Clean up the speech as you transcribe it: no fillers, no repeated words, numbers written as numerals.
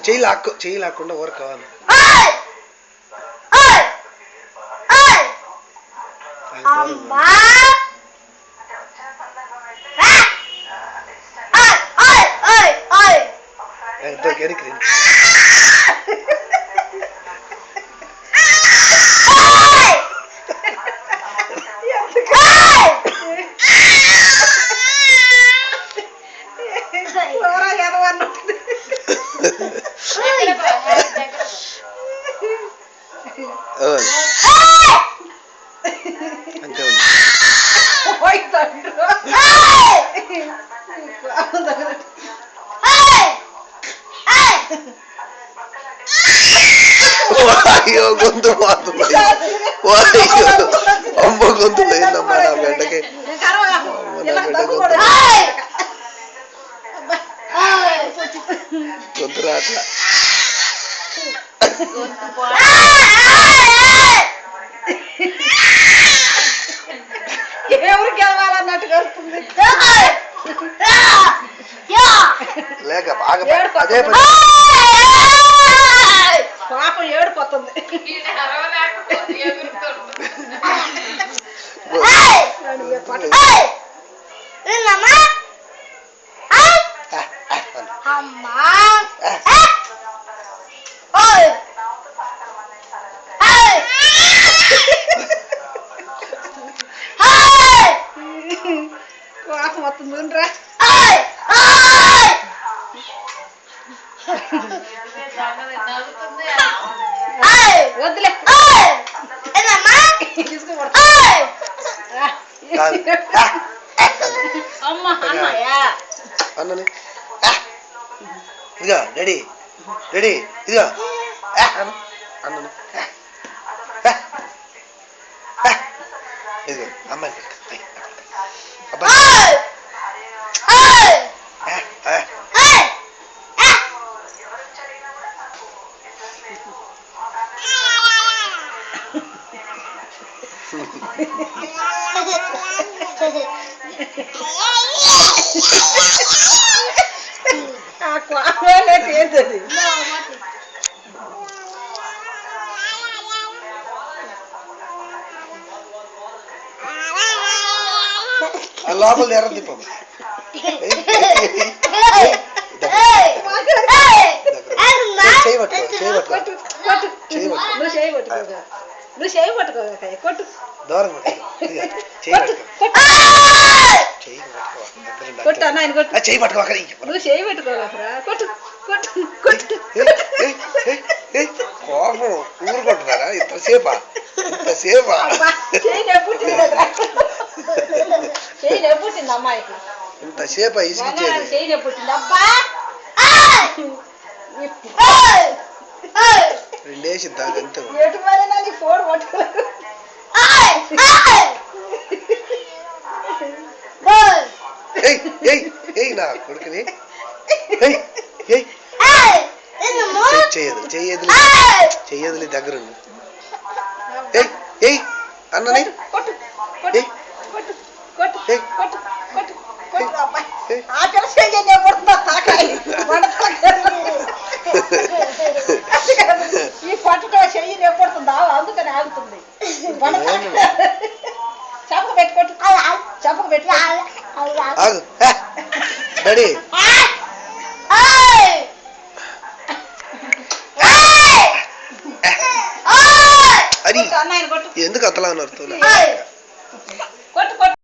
చెయ్యి లాక్కుండా ఊరకు కావాలి. అంతే ఉంది. అయ్యో గొంతు పోతుంది, అమ్మ గొంతు పోయిందమ్మా నా బిడ్డకి. గొంతు రాట్లా. ఎవరు గెలవాలన్నట్టు కలుస్తుంది లేక బాగా అదే పాపం ఏడిపోతుంది. పాపం వస్తుంది రా. వద్దులే అన్నని ఇదిగా రెడీ రెడీ ఇదిగా అన్నని ఇదిగో అమ్మాయి అబ్బాయి లోపల ఎర్ర దీపం దూరం చెయ్యి పట్టుకో. నువ్వు చేయి పెట్టుకోగలరా? కొట్టు కొట్టు కొట్టు. కోపం ఊరుకుంటున్నారా? ఇంతసేపా ఇంతసేపా? చేయి నెప్పుట్టింది అమ్మాయికి. ఇంతసేపా ఇసుకిచ్చేది? చేయి నెప్పుట్టింది అబ్బా. రెండేసింది దాని అంతే. ఎటు మరైనా నీ ఫోన్ పట్టుకోలేదు. నా కొడుకుని చెయ్యదులే దగ్గర అన్నని ఈ పట్టుతో చెయ్యి నెప్పుడుతుందా అందుకని ఆగుతుంది. చంపక పెట్టుకోట్టు చంపక పెట్టుకో. రెడీ అది ఎందుకు అతలా అన్నారు? కొట్టు కొట్టు